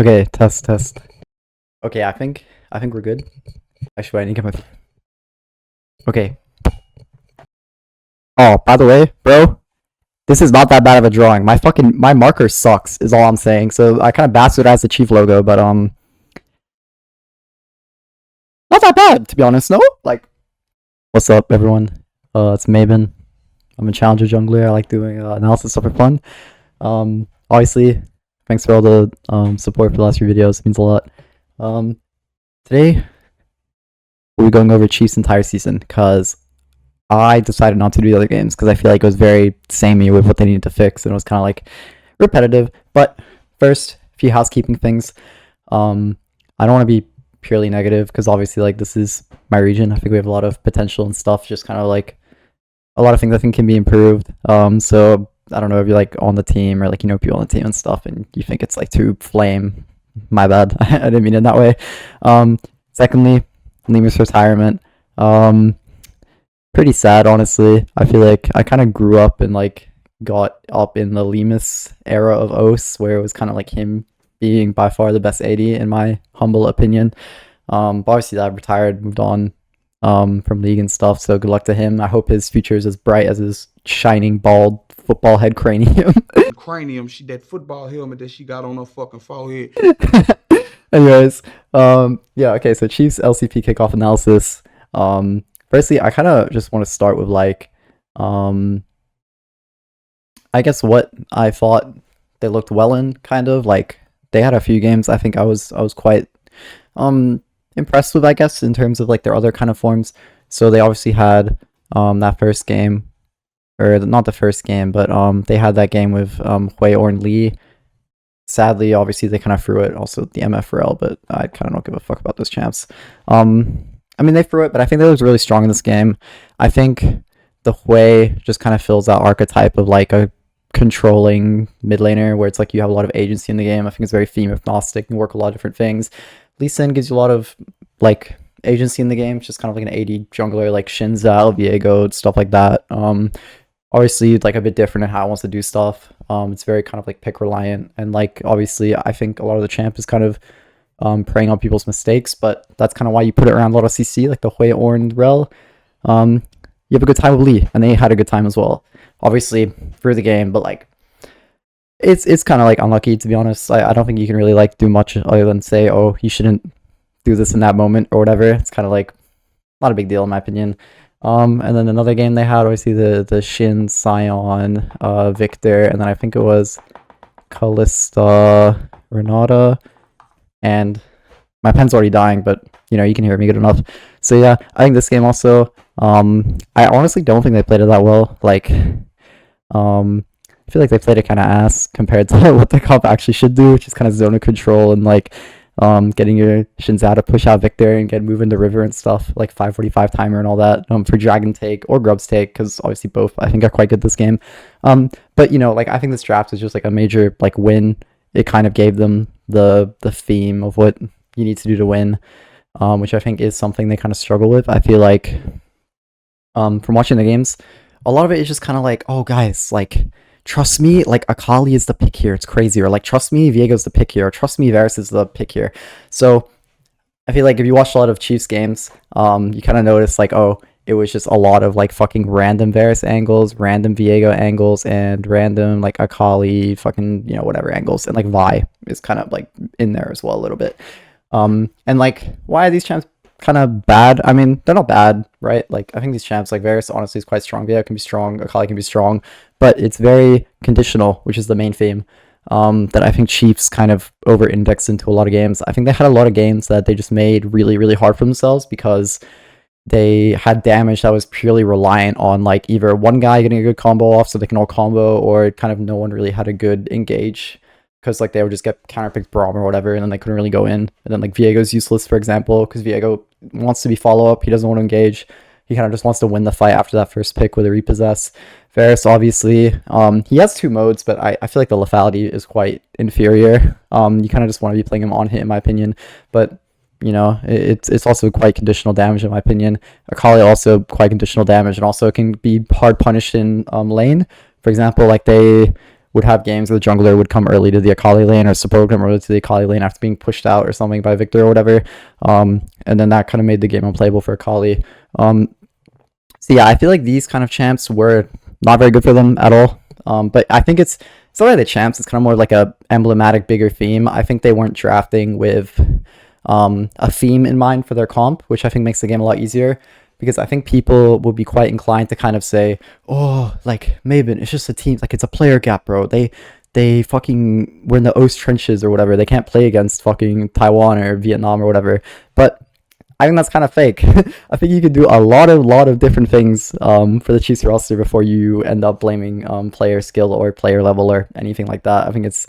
Okay, test. Okay, I think we're good. Actually, I need to get my. Okay. Oh, by the way, bro, this is not that bad of a drawing. My marker sucks, is all I'm saying. So I kind of bastardized the Chief logo, but not that bad to be honest. No, like, what's up, everyone? It's Maven. I'm a challenger jungler. I like doing analysis stuff for fun. Obviously, thanks for all the support for the last few videos. It means a lot. Today we'll be going over Chiefs' entire season because I decided not to do the other games because I feel like it was very samey with what they needed to fix and it was kind of like repetitive. But first, a few housekeeping things. I don't want to be purely negative because obviously like this is my region. I think we have a lot of potential and stuff, just kind of like a lot of things I think can be improved. So I don't know if you're like on the team or like, you know, people on the team and stuff and you think it's like too flame. My bad. I didn't mean it that way. Secondly, Lima's retirement. Pretty sad, honestly. I feel like I kind of grew up and like got up in the Lemus era of OS, where it was kind of like him being by far the best AD in my humble opinion. But obviously that retired, moved on from league and stuff. So good luck to him. I hope his future is as bright as his shining bald football head cranium. That football helmet that she got on her fucking forehead. Anyways, yeah, okay, so Chiefs LCP kickoff analysis. Firstly, I kind of just want to start with like, I guess what I thought they looked well in, kind of like they had a few games I think I was quite impressed with, I guess, in terms of like their other kind of forms. So they obviously had that first game, or not the first game, but they had that game with Hui Orn Lee. Sadly, obviously they kind of threw it. Also the MFRL, but I kind of don't give a fuck about those champs. I mean, they threw it, but I think they looked really strong in this game. I think the Hui just kind of fills that archetype of like a controlling mid laner where it's like you have a lot of agency in the game. I think it's very theme agnostic and work a lot of different things. Lee Sin gives you a lot of like agency in the game. It's just kind of like an AD jungler like Shinza, Viego, stuff like that. Obviously like a bit different in how it wants to do stuff. It's very kind of like pick reliant, and like obviously I think a lot of the champ is kind of preying on people's mistakes, but that's kind of why you put it around a lot of CC, like the Hui Orn Rel. You have a good time with Lee, and they had a good time as well. Obviously through the game, but like it's kind of like unlucky, to be honest. I don't think you can really like do much other than say, oh, you shouldn't do this in that moment or whatever. It's kind of like not a big deal in my opinion. And then another game they had, obviously the Shin, Sion, Victor, and then I think it was Callista, Renata, and my pen's already dying, but you know, you can hear me good enough. So yeah, I think this game also, I honestly don't think they played it that well. Like, I feel like they played it kind of ass compared to what the comp actually should do, which is kind of zone of control and like getting your Shinzao to push out Victor and get moving the river and stuff, like 545 timer and all that for Dragon Take or Grubs Take, because obviously both I think are quite good this game. But you know, like I think this draft is just like a major like win. It kind of gave them the theme of what you need to do to win, which I think is something they kind of struggle with. I feel like from watching the games, a lot of it is just kind of like, oh guys, like trust me, like Akali is the pick here, it's crazy, or like trust me, Viego's the pick here, or trust me, Varus is the pick here. So I feel like if you watch a lot of Chiefs games, you kind of notice like, oh, it was just a lot of like fucking random Varus angles, random Viego angles, and random like Akali fucking, you know, whatever angles, and like Vi is kind of like in there as well a little bit. And like, why are these champs kind of bad? I mean, they're not bad, right? Like I think these champs, like Varus honestly is quite strong, Viego can be strong, Akali can be strong, but it's very conditional, which is the main theme. That I think Chiefs kind of over-indexed into a lot of games. I think they had a lot of games that they just made really, really hard for themselves because they had damage that was purely reliant on like either one guy getting a good combo off so they can all combo, or kind of no one really had a good engage because like they would just get counterpicked Braum or whatever, and then they couldn't really go in. And then like Viego's useless, for example, because Viego wants to be follow-up, he doesn't want to engage. He kind of just wants to win the fight after that first pick with a repossess. Varus, obviously, he has two modes, but I feel like the lethality is quite inferior. You kind of just want to be playing him on hit, in my opinion. But, you know, it's also quite conditional damage, in my opinion. Akali also quite conditional damage, and also can be hard punished in lane. For example, like they would have games where the jungler would come early to the Akali lane, or support would come early to the Akali lane after being pushed out or something by Victor or whatever. And then that kind of made the game unplayable for Akali. So yeah, I feel like these kind of champs were not very good for them at all. But I think it's not really the champs. It's kind of more like a emblematic, bigger theme. I think they weren't drafting with a theme in mind for their comp, which I think makes the game a lot easier. Because I think people would be quite inclined to kind of say, oh, like, Maven, it's just a team, like, it's a player gap, bro. They fucking were in the Ost trenches or whatever. They can't play against fucking Taiwan or Vietnam or whatever. But I think that's kind of fake. I think you could do a lot of different things for the Chiefs roster before you end up blaming player skill or player level or anything like that. I think it's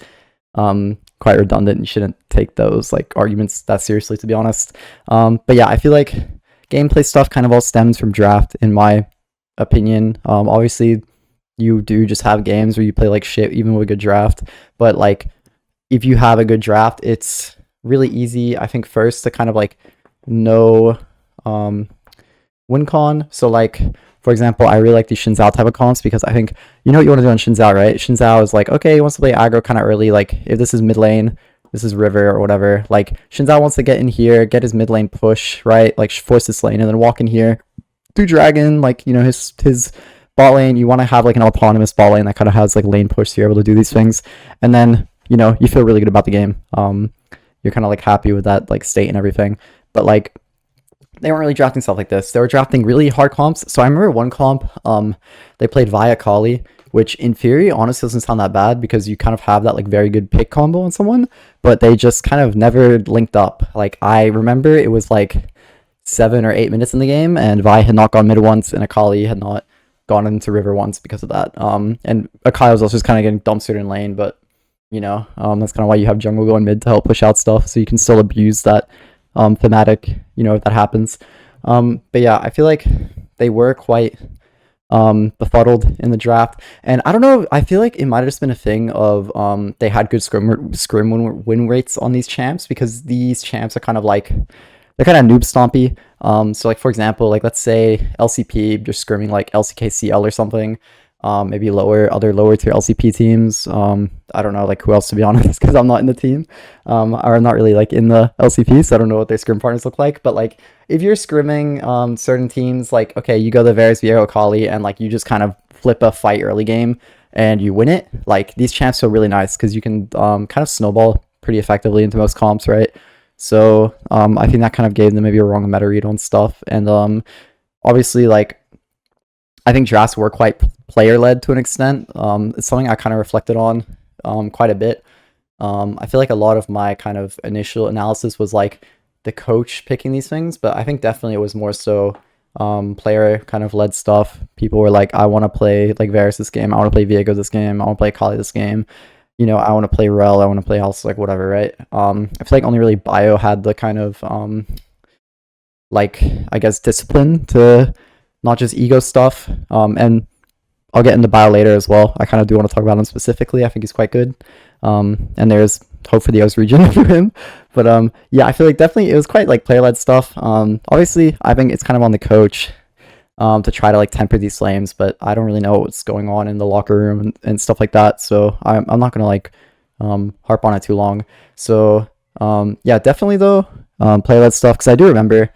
quite redundant. You shouldn't take those like arguments that seriously, to be honest. But yeah, I feel like gameplay stuff kind of all stems from draft, in my opinion. Obviously, you do just have games where you play like shit, even with a good draft. But like, if you have a good draft, it's really easy, I think, first to kind of like know win con. So like, for example, I really like these Xin Zhao type of comps because I think, you know what you want to do on Xin Zhao, right? Xin Zhao is like, okay, he wants to play aggro kind of early. Like, if this is mid lane, this is river or whatever. Like, Xin Zhao wants to get in here, get his mid lane push, right? Like, force this lane and then walk in here, do dragon, like, you know, his bot lane. You want to have like an autonomous bot lane that kind of has like lane push, so you're able to do these things. And then, you know, you feel really good about the game. You're kind of like happy with that like state and everything. But like, they weren't really drafting stuff like this. They were drafting really hard comps. So I remember one comp, they played via Kali, which in theory honestly doesn't sound that bad because you kind of have that like very good pick combo on someone, but they just kind of never linked up. Like, I remember it was like 7 or 8 minutes in the game, and Vi had not gone mid once, and Akali had not gone into river once because of that. And Akali was also just kind of getting dumpstered in lane, but you know, that's kind of why you have jungle going mid to help push out stuff, so you can still abuse that thematic, you know, if that happens. But yeah, I feel like they were quite befuddled in the draft, and I don't know, I feel like it might have just been a thing of they had good scrim win rates on these champs, because these champs are kind of like, they're kind of noob stompy. So like, for example, like let's say LCP just scrimming like LCKCL or something, maybe other lower tier LCP teams. I don't know like who else, to be honest, because I'm not in the team, or I'm not really like in the LCP, so I don't know what their scrim partners look like. But like, if you're scrimming certain teams, like, okay, you go the Varus Viego Kali and like you just kind of flip a fight early game and you win it, like these champs feel really nice because you can kind of snowball pretty effectively into most comps, right? So I think that kind of gave them maybe a wrong meta read on stuff. And obviously, like, I think drafts were quite player led to an extent. It's something I kind of reflected on quite a bit. I feel like a lot of my kind of initial analysis was like the coach picking these things, but I think definitely it was more so player kind of led stuff. People were like, I want to play like Varus this game, I want to play Viego this game, I want to play Kali this game, you know, I want to play Rel, I want to play House, like whatever, right? I feel like only really Bio had the kind of like, I guess, discipline to not just ego stuff. And I'll get into Bio later as well. I kind of do want to talk about him specifically. I think he's quite good. And there's hope for the O's region for him. But yeah, I feel like definitely it was quite like player-led stuff. Obviously, I think it's kind of on the coach to try to like temper these flames, but I don't really know what's going on in the locker room and stuff like that. So I'm not gonna like harp on it too long. So yeah, definitely though, player-led stuff, because I do remember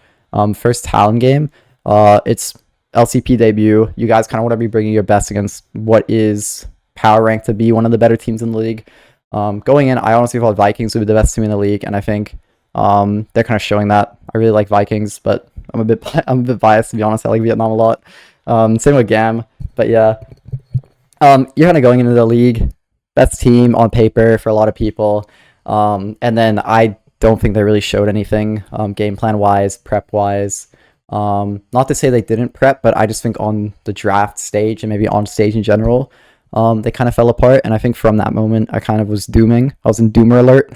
first Talon game, it's LCP debut. You guys kind of want to be bringing your best against what is power ranked to be one of the better teams in the league. Going in, I honestly thought Vikings would be the best team in the league, and I think they're kind of showing that. I really like Vikings, but I'm a bit biased, to be honest. I like Vietnam a lot. Same with Gam, but yeah, you're kind of going into the league, best team on paper for a lot of people, and then I don't think they really showed anything game plan wise, prep wise. Not to say they didn't prep, but I just think on the draft stage and maybe on stage in general, they kind of fell apart. And I think from that moment, I kind of was dooming. I was in doomer alert.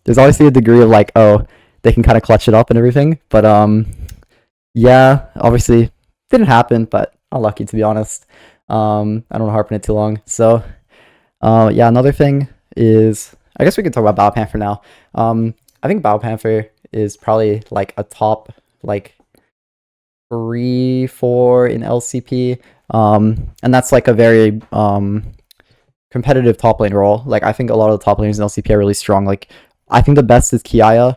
There's obviously a degree of like, oh, they can kind of clutch it up and everything. But yeah, obviously didn't happen, but unlucky, to be honest. I don't want to harp on it too long. So yeah, another thing is, I guess we could talk about Bao Panther now. I think Bao Panther is probably like a top like 3-4 in LCP, and that's like a very competitive top lane role. Like I think a lot of the top laners in LCP are really strong. Like I think the best is Kiaya.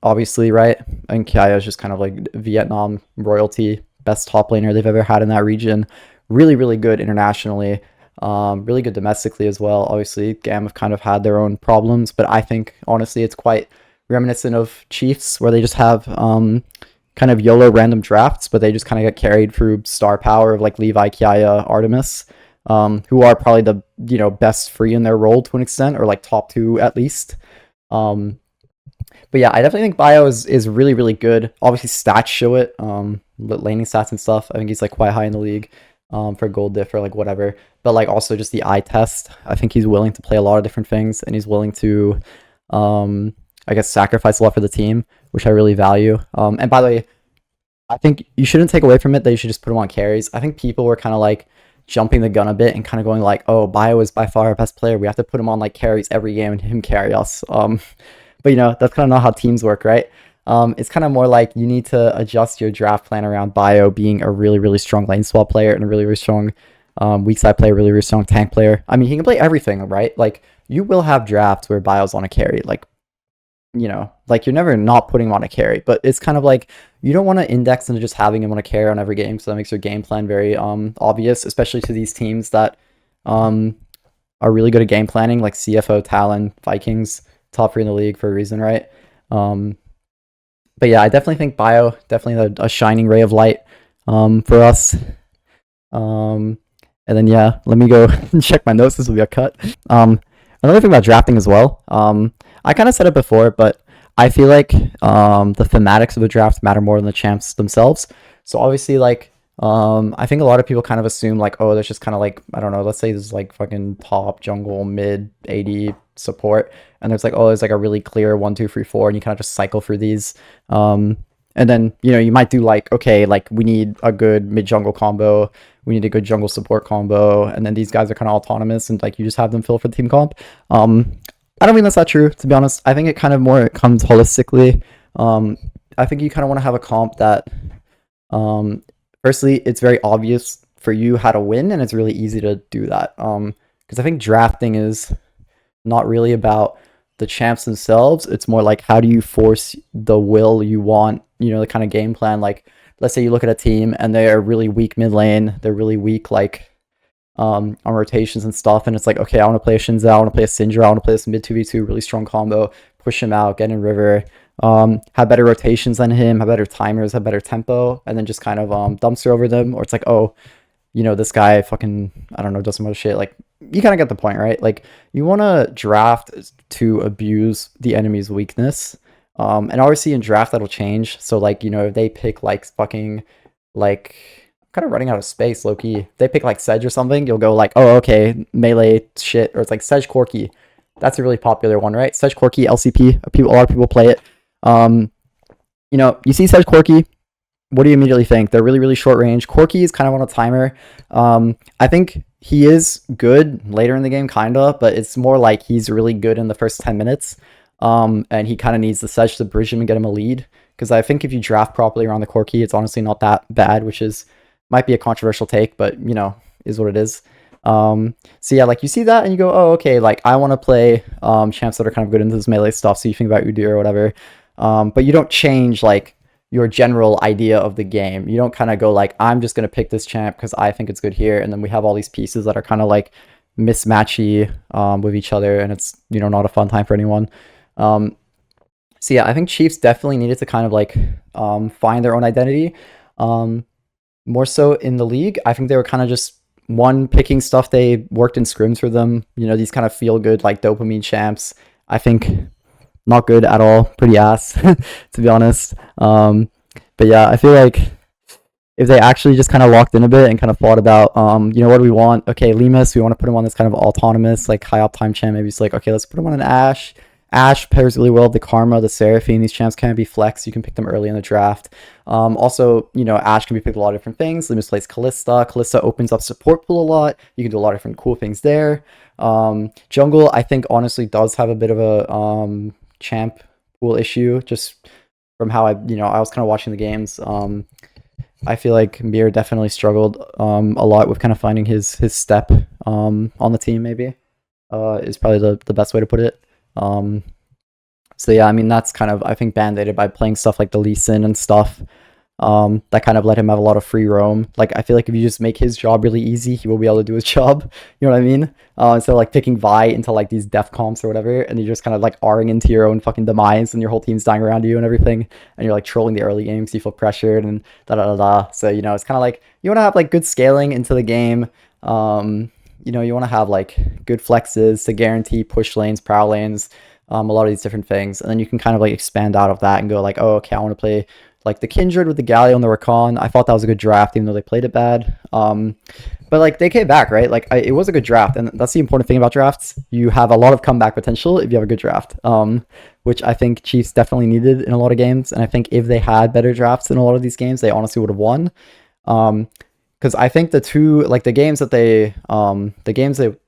Obviously, right? And Kiaya is just kind of like Vietnam royalty, best top laner they've ever had in that region. Really, really good internationally. Really good domestically as well. Obviously, GAM have kind of had their own problems, but I think honestly it's quite reminiscent of Chiefs, where they just have kind of YOLO random drafts, but they just kind of get carried through star power of like Levi, Kiaya, Artemis, who are probably the best free in their role to an extent, or like top two at least. But yeah, I definitely think Bio is really, really good. Obviously, stats show it. Laning stats and stuff. I think he's like quite high in the league for gold diff or like whatever. But like also just the eye test. I think he's willing to play a lot of different things, and he's willing to, I guess, sacrifice a lot for the team, which I really value. And by the way, I think you shouldn't take away from it that you should just put him on carries. I think people were kind of like jumping the gun a bit and kind of going like, oh, Bio is by far our best player. We have to put him on like carries every game and him carry us. But that's kind of not how teams work, right? It's kind of more like you need to adjust your draft plan around Bio being a really, really strong lane swap player and a really, really strong weak side player, really, really strong tank player. I mean, he can play everything, right? Like you will have drafts where Bio's on a carry, like like you're never not putting him on a carry, but it's kind of like you don't want to index into just having him on a carry on every game, so that makes your game plan very obvious, especially to these teams that are really good at game planning, like CFO, Talon, Vikings, top 3 in the league for a reason, right? But yeah, I definitely think Bio, definitely a shining ray of light for us. And then yeah, let me go check my notes. This will be a cut. Another thing about drafting as well. I kind of said it before, but I feel like the thematics of the draft matter more than the champs themselves. So obviously, like, I think a lot of people kind of assume like, oh, there's just kind of like, I don't know, let's say there's like fucking top, jungle, mid, AD, support, and there's like, oh, there's like a really clear 1, 2, 3, 4, and you kind of just cycle through these. And then you might do like, okay, like we need a good mid jungle combo, we need a good jungle support combo, and then these guys are kind of autonomous, and like you just have them fill for the team comp. I don't mean that's not true, to be honest. I think it kind of more comes holistically. I think you kind of want to have a comp that, firstly, it's very obvious for you how to win, and it's really easy to do that. Because I think drafting is not really about the champs themselves. It's more like how do you force the will you want, the kind of game plan. Like, let's say you look at a team and they're really weak mid lane, they're really weak like on rotations and stuff, and it's like, okay, I want to play a Shinza, I want to play a Syndra, I want to play this mid 2v2 really strong combo, push him out, get in river, have better rotations than him, have better timers, have better tempo, and then just kind of dumpster over them. Or it's like, oh, this guy fucking, I don't know, does some other shit. Like, you kind of get the point, right? Like, you want to draft to abuse the enemy's weakness. And obviously in draft that'll change. So like, if they pick like fucking like, kind of running out of space, low-key. If they pick like Sedge or something, you'll go like, oh, okay, melee shit. Or it's like Sedge Corki. That's a really popular one, right? Sedge Corki, LCP. A lot of people play it. You see Sedge Corki, what do you immediately think? They're really, really short range. Corki is kind of on a timer. I think he is good later in the game, kind of, but it's more like he's really good in the first 10 minutes. And he kind of needs the Sedge to bridge him and get him a lead. Because I think if you draft properly around the Corki, it's honestly not that bad, which might be a controversial take, but is what it is. So yeah, like you see that and you go, oh, okay, like I want to play champs that are kind of good into this melee stuff. So you think about Udyr or whatever. But you don't change like your general idea of the game. You don't kind of go like, I'm just going to pick this champ because I think it's good here. And then we have all these pieces that are kind of like mismatchy with each other. And it's, not a fun time for anyone. So yeah, I think Chiefs definitely needed to kind of like find their own identity. More so in the league, I think they were kind of just picking stuff they worked in scrims for them. These kind of feel good like dopamine champs. I think not good at all, pretty ass to be honest. But yeah, I feel like if they actually just kind of locked in a bit and kind of thought about, what do we want? Okay, Lemus, we want to put him on this kind of autonomous, like high uptime champ. Maybe it's like, okay, let's put him on an Ashe. Ashe pairs really well with the Karma, the Seraphine. These champs can be flex. You can pick them early in the draft. Also, Ashe can be picked a lot of different things. Lemus plays Kalista. Kalista opens up support pool a lot. You can do a lot of different cool things there. Jungle, I think, honestly does have a bit of a champ pool issue, just from how I was kind of watching the games. I feel like Mir definitely struggled a lot with kind of finding his step on the team, maybe is probably the best way to put it. So yeah, I mean that's kind of I think band-aided by playing stuff like the Lee Sin and stuff. That kind of let him have a lot of free roam. Like I feel like if you just make his job really easy, he will be able to do his job. You know what I mean? Instead of like picking Vi into like these death comps or whatever, and you're just kind of like R-ing into your own fucking demise, and your whole team's dying around you and everything, and you're like trolling the early games, you feel pressured and da da da da. So you know, it's kind of like you want to have like good scaling into the game. You know, you want to have like good flexes to guarantee push lanes, prowl lanes, a lot of these different things, and then you can kind of like expand out of that and go like, oh, okay, I want to play like the Kindred with the Galio and the Rakan. I thought that was a good draft, even though they played it bad. But like they came back, right? Like it was a good draft, and that's the important thing about drafts. You have a lot of comeback potential if you have a good draft, which I think Chiefs definitely needed in a lot of games. And I think if they had better drafts in a lot of these games, they honestly would have won. Because I think the games they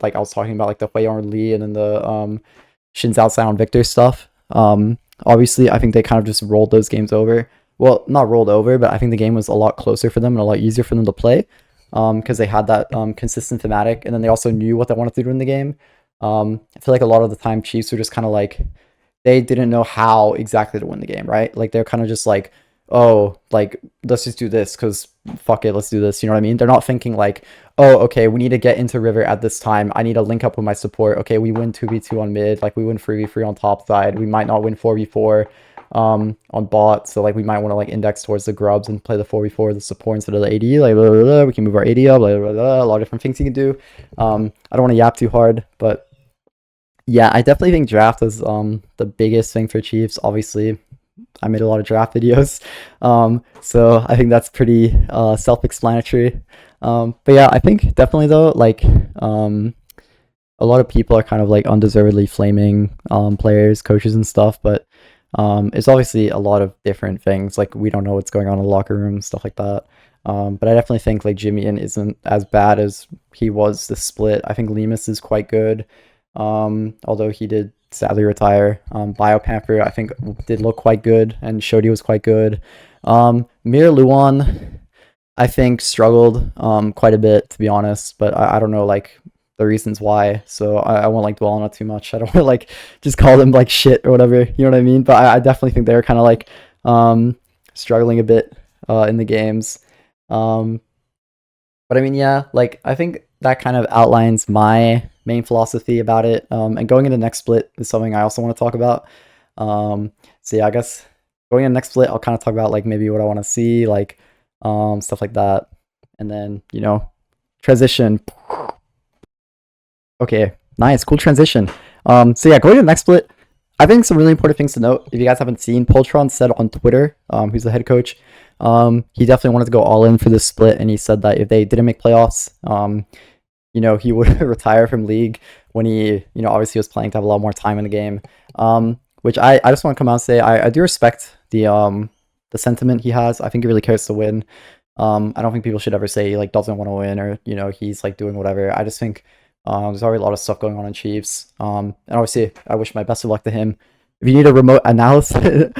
like I was talking about, like the Hueyong Lee and then the Shin Zhao Sound Victor stuff. Obviously, I think they kind of just rolled those games over. Well, not rolled over, but I think the game was a lot closer for them and a lot easier for them to play because they had that consistent thematic, and then they also knew what they wanted to do in the game. I feel like a lot of the time Chiefs were just kind of like they didn't know how exactly to win the game, right? Like they're kind of just like, oh, like let's just do this because fuck it, let's do this. You know what I mean? They're not thinking like, oh, okay, we need to get into river at this time. I need to link up with my support. Okay, we win 2v2 on mid, like we win 3v3 on top side. We might not win 4v4 on bot, so like we might want to like index towards the grubs and play the 4v4 the support instead of the AD. Like blah, blah, blah. We can move our AD up, blah, blah, blah, a lot of different things you can do. I don't want to yap too hard, but yeah, I definitely think draft is the biggest thing for Chiefs. Obviously, I made a lot of draft videos, so I think that's pretty self-explanatory. But yeah, I think definitely though, like a lot of people are kind of like undeservedly flaming players, coaches, and stuff, but it's obviously a lot of different things. Like we don't know what's going on in the locker room, stuff like that. But I definitely think like Jimmy isn't as bad as he was this split. I think Lemus is quite good, although he did sadly retire. Biopamper I think did look quite good, and Shodi was quite good. Mir Luan I think struggled quite a bit, to be honest, but I don't know like the reasons why, so I won't like dwell on it too much. I don't want to like just call them like shit or whatever, you know what I mean? But I definitely think they're kind of like struggling a bit in the games. But I mean, yeah, like I think that kind of outlines my main philosophy about it. And going into next split is something I also want to talk about. So yeah, I guess going into next split, I'll kind of talk about like maybe what I want to see, like stuff like that, and then you know, transition. Okay, nice, cool transition. So yeah, going to the next split, I think some really important things to note. If you guys haven't seen, Poltron said on Twitter, who's the head coach, he definitely wanted to go all in for this split, and he said that if they didn't make playoffs, you know, he would retire from League when he, you know, obviously was planning to have a lot more time in the game. Which I just want to come out and say I do respect the sentiment he has. I think he really cares to win. I don't think people should ever say he like doesn't want to win or you know he's like doing whatever. I just think there's already a lot of stuff going on in Chiefs. And obviously I wish my best of luck to him. If you need a remote analysis,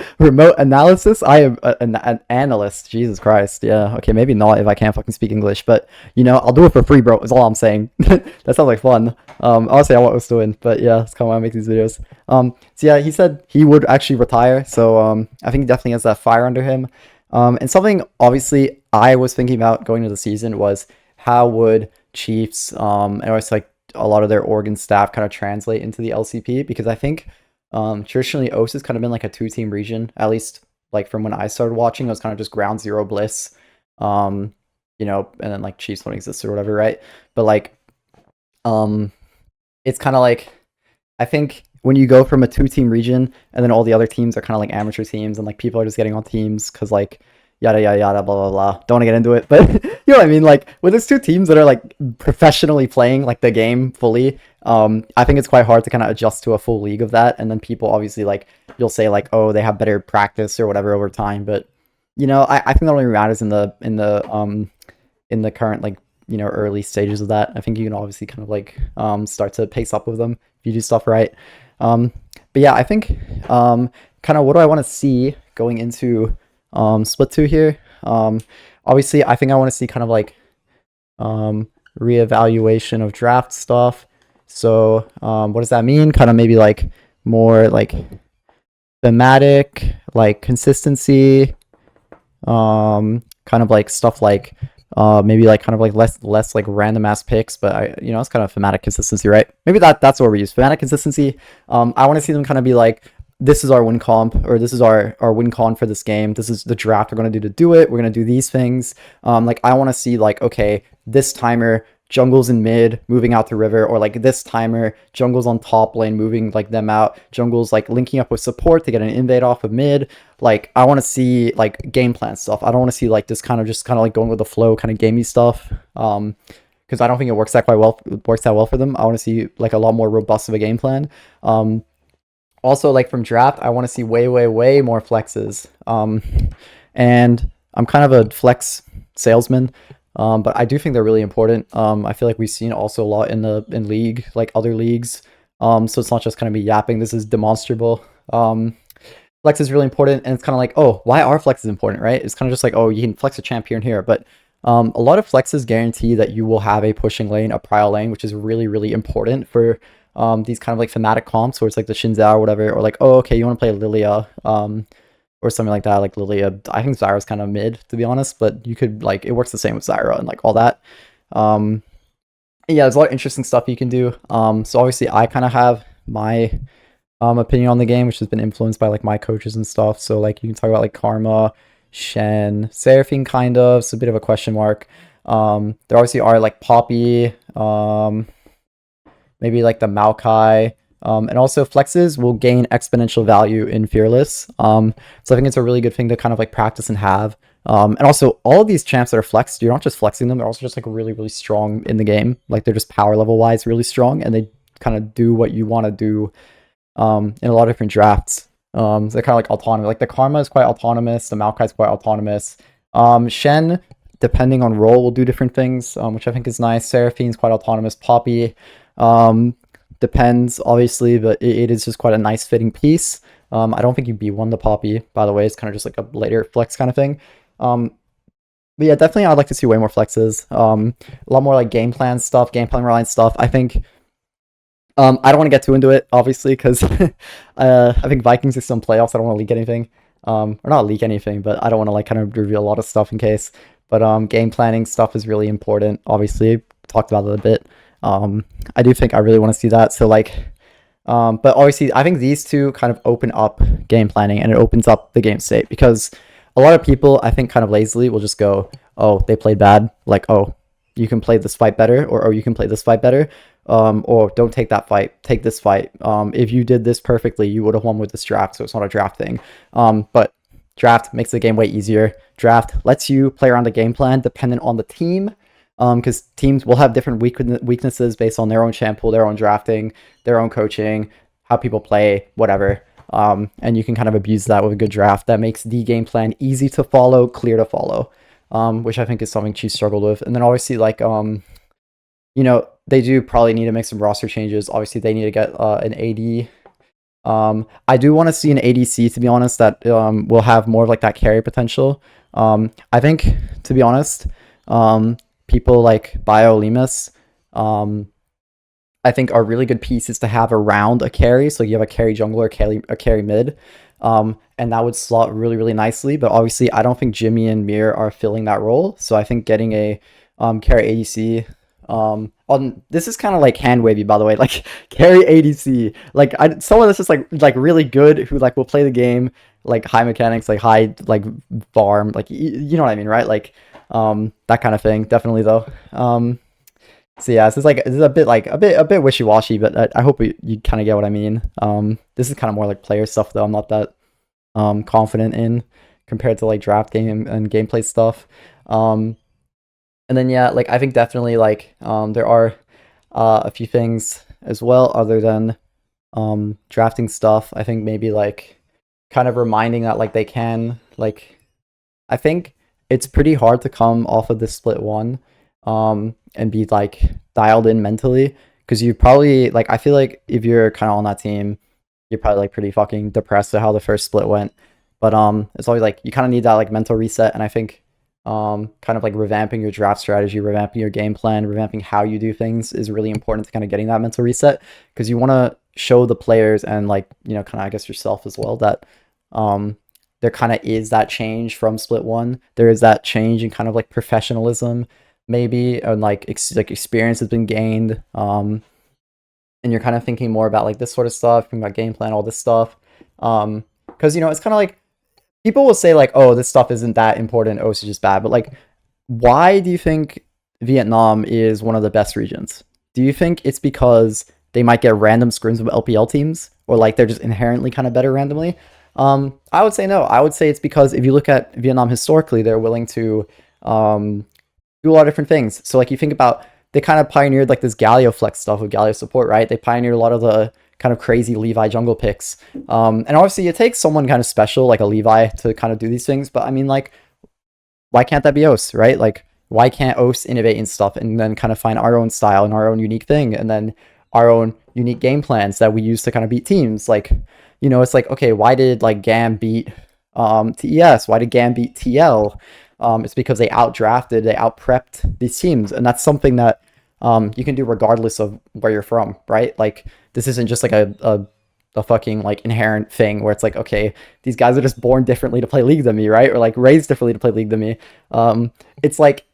I am an analyst. Jesus Christ. Yeah. Okay. Maybe not if I can't fucking speak English, but you know, I'll do it for free, bro. Is all I'm saying. That sounds like fun. Honestly, I want us to win, but yeah, that's kind of why I make these videos. So yeah, he said he would actually retire. So I think he definitely has that fire under him. And something obviously I was thinking about going into the season was how would Chiefs and also like a lot of their Oregon staff kind of translate into the LCP, because I think traditionally OS has kind of been like a 2-team region, at least like from when I started watching. It was kind of just ground zero bliss, you know, and then like Chiefs don't exist or whatever, right? But like it's kind of like I think when you go from a 2-team region and then all the other teams are kind of like amateur teams and like people are just getting on teams because like yada yada yada blah blah blah. Don't want to get into it, but you know what I mean. Like with those 2 teams that are like professionally playing like the game fully, I think it's quite hard to kind of adjust to a full league of that. And then people obviously like you'll say like, oh, they have better practice or whatever over time, but you know, I think that only matters in the current like you know early stages of that. I think you can obviously kind of like start to pace up with them if you do stuff right. But yeah, I think kind of what do I want to see going into split 2 here. Obviously I think I want to see kind of like reevaluation of draft stuff. So what does that mean? Kind of maybe like more like thematic, like consistency, kind of like stuff like maybe like kind of like less like random ass picks, but it's kind of thematic consistency, right? Maybe that's what we use, thematic consistency. I want to see them kind of be like, this is our win comp, or this is our win con for this game. This is the draft we're going to do it. We're going to do these things. Like I want to see like, okay, this timer jungles in mid moving out the river, or like this timer jungles on top lane moving like them out, jungles like linking up with support to get an invade off of mid. Like I want to see like game plan stuff. I don't want to see like this kind of like going with the flow kind of gamey stuff, because I don't think it works that well for them. I want to see like a lot more robust of a game plan. Also, like from draft, I want to see way more flexes. And I'm kind of a flex salesman, but I do think they're really important. I feel like we've seen also a lot in league, like other leagues. So it's not just kind of me yapping. This is demonstrable. Flex is really important, and it's kind of like, oh, why are flexes important, right? It's kind of just like, oh, you can flex a champ here and here, but a lot of flexes guarantee that you will have a pushing lane, a prio lane, which is really important for these kind of like thematic comps where it's like the Shinzao or whatever, or like, oh, okay, you want to play Lilia, or something like that, like Lilia. I think Zyra's kind of mid, to be honest, but you could like, it works the same with Zyra and like all that. Yeah, there's a lot of interesting stuff you can do. So obviously I kind of have my opinion on the game, which has been influenced by like my coaches and stuff. So like you can talk about like Karma, Shen, Seraphine, kind of. It's a bit of a question mark. There obviously are like Poppy, maybe like the Maokai, and also flexes will gain exponential value in Fearless. So I think it's a really good thing to kind of like practice and have. And also all of these champs that are flexed, you're not just flexing them, they're also just like really strong in the game. Like they're just power level wise really strong, and they kind of do what you want to do in a lot of different drafts. So they're kind of like autonomous. Like the Karma is quite autonomous, the Maokai is quite autonomous. Shen, depending on role, will do different things, which I think is nice. Seraphine's quite autonomous. Poppy, depends obviously, but it is just quite a nice fitting piece. I don't think you B1 the Poppy, by the way. It's kind of just like a later flex kind of thing. But yeah, definitely I'd like to see way more flexes. A lot more like game plan stuff, game plan reliant stuff. I think I don't want to get too into it, obviously, because I think Vikings is still in playoffs. I don't want to leak anything, or not leak anything, but I don't want to like kind of reveal a lot of stuff in case. But game planning stuff is really important. Obviously, talked about it a bit. I do think I really want to see that. So like, but obviously, I think these two kind of open up game planning, and it opens up the game state, because a lot of people, I think, kind of lazily will just go, oh, they played bad. Like, oh, you can play this fight better, or oh, you can play this fight better. Or don't take that fight, take this fight. If you did this perfectly, you would have won with this draft, so it's not a draft thing. But draft makes the game way easier. Draft lets you play around the game plan dependent on the team, because teams will have different weaknesses based on their own champ pool, their own drafting, their own coaching, how people play, whatever. And you can kind of abuse that with a good draft that makes the game plan easy to follow, clear to follow, which I think is something Chiefs struggled with. And then obviously, like, they do probably need to make some roster changes. Obviously, they need to get an AD. I do want to see an ADC, to be honest, that will have more of like that carry potential. I think, to be honest, people like Biolimus, I think are really good pieces to have around a carry. So you have a carry jungler, a carry mid, and that would slot really nicely. But obviously, I don't think Jimmy and Mir are filling that role. So I think getting a carry ADC. This is kind of like hand wavy, by the way, like carry ADC, like someone that's just like really good, who like will play the game, like high mechanics, like high like farm, like you know what I mean, right? Like that kind of thing, definitely though. So yeah, this is a bit wishy-washy, but I hope you kind of get what I mean. This is kind of more like player stuff though. I'm not that confident in compared to like draft game and gameplay stuff. And then yeah, like I think definitely like there are a few things as well other than drafting stuff. I think maybe like kind of reminding that like they can, like, I think it's pretty hard to come off of the split one and be like dialed in mentally, because you probably, like, I feel like if you're kind of on that team, you're probably like pretty fucking depressed at how the first split went. But it's always like you kind of need that like mental reset, and I think kind of like revamping your draft strategy, revamping your game plan, revamping how you do things is really important to kind of getting that mental reset, because you want to show the players and like, you know, kind of I guess yourself as well that there kind of is that change from split one. There is that change in kind of like professionalism maybe, and like like experience has been gained. And you're kind of thinking more about like this sort of stuff, thinking about game plan, all this stuff. Because you know, it's kind of like people will say like, oh, this stuff isn't that important, oh, it's just bad. But like, why do you think Vietnam is one of the best regions? Do you think it's because they might get random scrims with LPL teams, or like they're just inherently kind of better randomly? I would say no. I would say it's because if you look at Vietnam historically, they're willing to do a lot of different things. So like you think about, they kind of pioneered like this Galio flex stuff with Galio support, right? They pioneered a lot of the kind of crazy Levi jungle picks. And obviously it takes someone kind of special like a Levi to kind of do these things. But I mean, like, why can't that be OS, right? Like, why can't OS innovate and stuff and then kind of find our own style and our own unique thing, and then our own unique game plans that we use to kind of beat teams? Like, you know, it's like, okay, why did like GAM beat TES? Why did GAM beat TL? It's because they outdrafted, they outprepped these teams, and that's something that you can do regardless of where you're from, right? Like, this isn't just like a fucking like inherent thing where it's like, okay, these guys are just born differently to play League than me, right? Or like raised differently to play League than me. It's like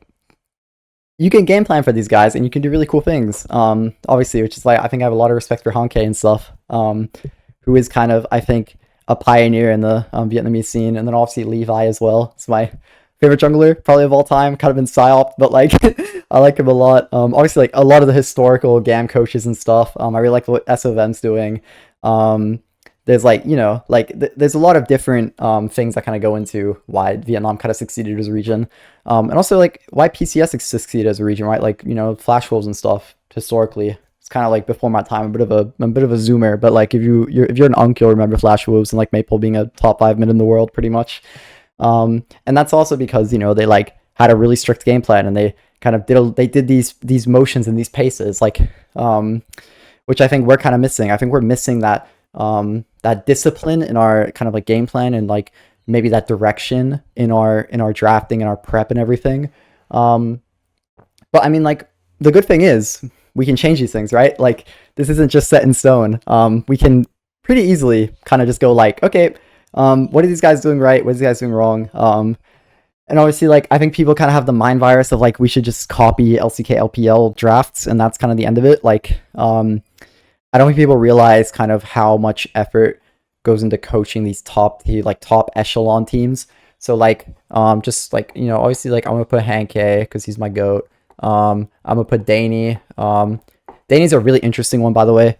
you can game plan for these guys and you can do really cool things. Obviously, which is like, I think I have a lot of respect for Honke and stuff, who is kind of, I think, a pioneer in the Vietnamese scene. And then obviously Levi as well. It's my favorite jungler probably of all time, kind of in psyop, but like I like him a lot. Obviously, like a lot of the historical GAM coaches and stuff. I really like what SOVM's doing. There's like, you know, like there's a lot of different things that kind of go into why Vietnam kind of succeeded as a region, and also like why PCS succeeded as a region, right? Like, you know, Flash Wolves and stuff historically. It's kind of like before my time, a bit of a zoomer, but like if you're an unk, you'll remember Flash Wolves and like Maple being a top 5 mid in the world pretty much. And that's also because, you know, they like had a really strict game plan and they kind of did these motions and these paces, like which I think we're kind of missing. I think we're missing that that discipline in our kind of like game plan, and like maybe that direction in our drafting and our prep and everything. But I mean, like, the good thing is we can change these things, right? Like, this isn't just set in stone. We can pretty easily kind of just go like, okay, what are these guys doing right? What are these guys doing wrong? And obviously, like, I think people kind of have the mind virus of like, we should just copy LCK LPL drafts and that's kind of the end of it. Like, I don't think people realize kind of how much effort goes into coaching these top echelon teams. So like, just like, you know, obviously, like, I'm gonna put Hanke because he's my goat. I'm gonna put Danny. Danny's a really interesting one, by the way.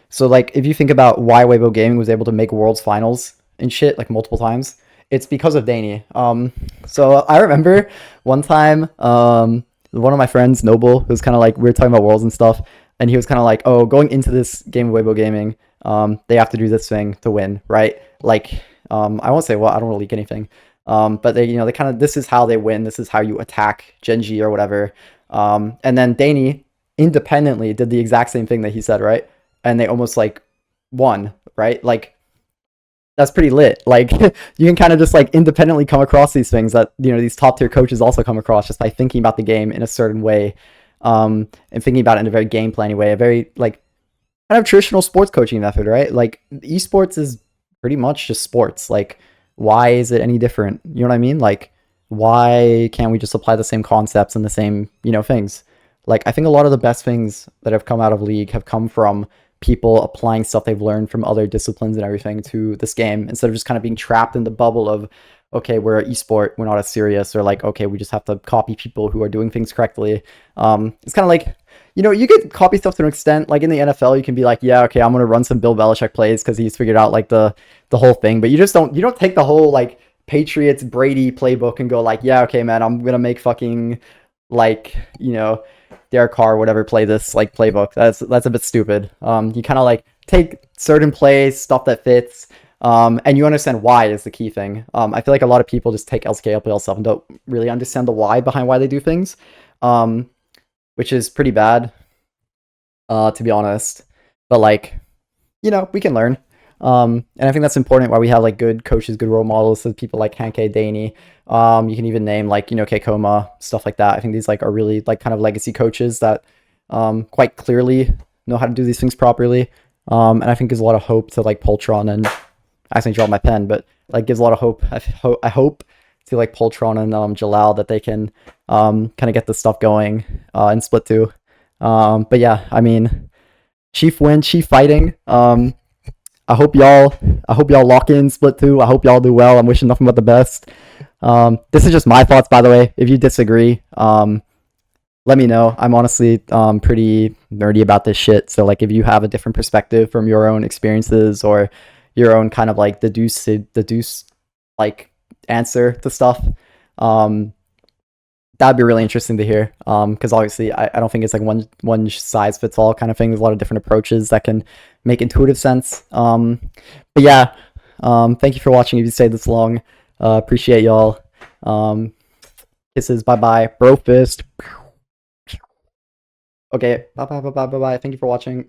So like, if you think about why Weibo Gaming was able to make Worlds Finals and shit like multiple times, it's because of Danny. So I remember one time, one of my friends, Noble, who was kind of like, we were talking about Worlds and stuff, and he was kind of like, oh, going into this game of Weibo Gaming, they have to do this thing to win, right? Like, I won't say, well, I don't really leak anything. But they, you know, they kind of, this is how they win. This is how you attack Genji or whatever. And then Danny independently did the exact same thing that he said, right? And they almost like won, right? Like, that's pretty lit. Like, you can kind of just like independently come across these things that, you know, these top tier coaches also come across just by thinking about the game in a certain way, and thinking about it in a very game planning way, a very like kind of traditional sports coaching method, right? Like, esports is pretty much just sports. Like, why is it any different? You know what I mean? Like, why can't we just apply the same concepts and the same, you know, things? Like, I think a lot of the best things that have come out of League have come from people applying stuff they've learned from other disciplines and everything to this game, instead of just kind of being trapped in the bubble of, okay, we're an esport, we're not as serious, or like, okay, we just have to copy people who are doing things correctly. It's kind of like, you know, you could copy stuff to an extent. Like in the NFL, you can be like, yeah, okay, I'm gonna run some Bill Belichick plays because he's figured out like the whole thing. But you don't take the whole like Patriots Brady playbook and go like, yeah, okay, man, I'm gonna make fucking like, you know, Derek Carr or whatever play this like playbook. That's a bit stupid. You kind of like take certain plays, stuff that fits, and you understand why is the key thing. I feel like a lot of people just take LCK LPL stuff and don't really understand the why behind why they do things, which is pretty bad, to be honest. But like, you know, we can learn. And I think that's important why we have like good coaches, good role models, so people like Hanke Daney. You can even name like, Keikoma, stuff like that. I think these like are really like kind of legacy coaches that quite clearly know how to do these things properly. And I think gives a lot of hope to like Poltron and I accidentally dropped my pen, but like gives a lot of hope. I hope to like Poltron and Jalal that they can kind of get this stuff going in Split 2. But yeah, I mean, Chief win, Chief fighting. I hope y'all lock in Split 2. I hope y'all do well. I'm wishing nothing but the best. This is just my thoughts, by the way. If you disagree, let me know. I'm honestly pretty nerdy about this shit. So like if you have a different perspective from your own experiences or your own kind of like deduce like answer to stuff, that'd be really interesting to hear. Because obviously I don't think it's like one size fits all kind of thing. There's a lot of different approaches that can make intuitive sense. But yeah, thank you for watching if you stayed this long. Appreciate y'all. Kisses, bye bro fist. Okay, bye bye. Thank you for watching.